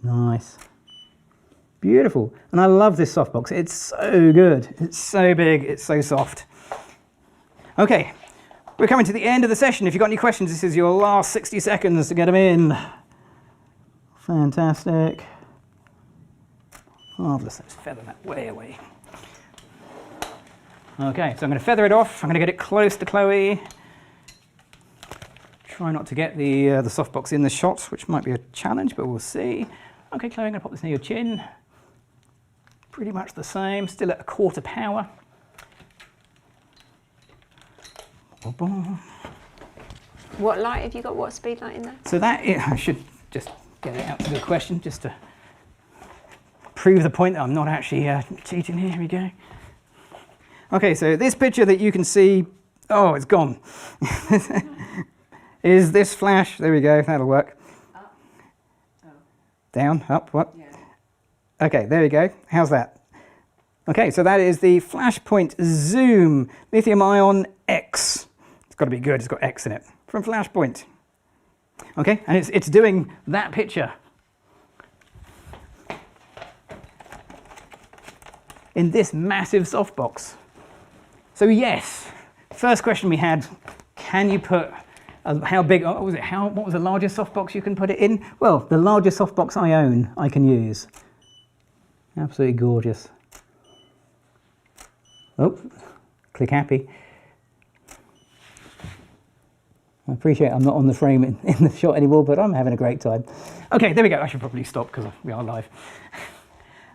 A: Nice. Beautiful. And I love this softbox. It's so good. It's so big. It's so soft. Okay. We're coming to the end of the session. If you've got any questions, this is your last 60 seconds to get them in. Fantastic. Marvellous. Let's feather that way away. Okay, so I'm going to feather it off. I'm going to get it close to Chloe. Try not to get the softbox in the shot, which might be a challenge, but we'll see. Okay, Chloe, I'm going to pop this near your chin. Pretty much the same, still at a quarter power.
B: What light have you got? What speed light in there?
A: So that, I should just get it out to the question, just to prove the point that I'm not actually cheating here. Here we go. Okay, so this picture that you can see, oh, it's gone. Is this flash, there we go, that'll work.
B: Up. Oh.
A: Down, up, what?
B: Yeah.
A: Okay, there you go. How's that? Okay, so that is the Flashpoint Zoom Lithium Ion X. It's got to be good, it's got X in it, from Flashpoint. Okay, and it's doing that picture. In this massive softbox. So yes, first question we had, can you put, how big, what was the largest softbox you can put it in? Well, the largest softbox I own, I can use. Absolutely gorgeous. Oh, click happy. I appreciate I'm not on the frame in the shot anymore, but I'm having a great time. Okay, there we go. I should probably stop because we are live.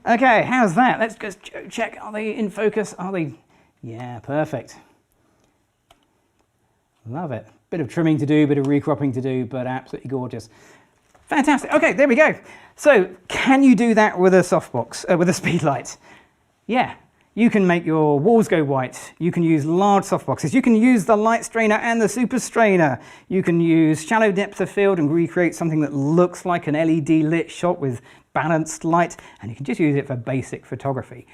A: Okay, how's that? Let's just check. Are they in focus? Are they? Yeah, perfect. Love it. Bit of trimming to do, bit of recropping to do, but absolutely gorgeous. Fantastic. Okay, there we go. So, can you do that with a softbox, with a Speedlight? Yeah. You can make your walls go white. You can use large softboxes. You can use the light strainer and the super strainer. You can use shallow depth of field and recreate something that looks like an LED lit shot with balanced light, and you can just use it for basic photography.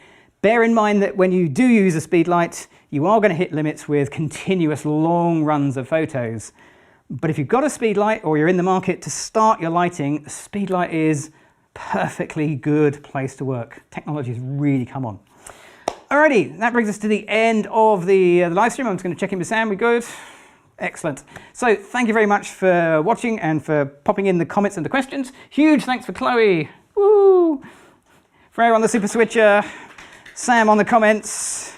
A: Bear in mind that when you do use a Speedlight, you are going to hit limits with continuous long runs of photos. But if you've got a Speedlight or you're in the market to start your lighting, a Speedlight is a perfectly good place to work. Technology's really come on. Alrighty, that brings us to the end of the live stream. I'm just going to check in with Sam. We good? Excellent. So thank you very much for watching and for popping in the comments and the questions. Huge thanks for Chloe. Woo! Freya on the Super Switcher. Sam on the comments.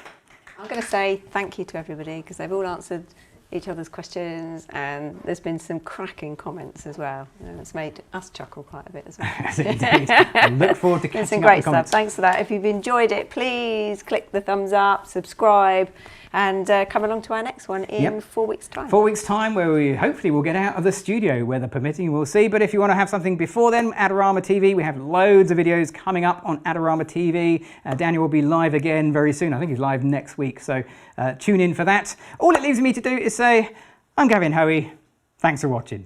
B: I'm going to say thank you to everybody because they've all answered each other's questions, and there's been some cracking comments as well. And it's made us chuckle quite a bit as well.
A: Indeed. I look forward to catching
B: Some
A: up
B: great
A: the
B: stuff.
A: comments.
B: Thanks for that. If you've enjoyed it, please click the thumbs up, subscribe, and come along to our next one in 4 weeks' time.
A: 4 weeks' time, where we hopefully will get out of the studio, weather permitting, we'll see. But if you want to have something before then, Adorama TV, we have loads of videos coming up on Adorama TV. Daniel will be live again very soon. I think he's live next week, so tune in for that. All it leaves me to do is say, I'm Gavin Hoey. Thanks for watching.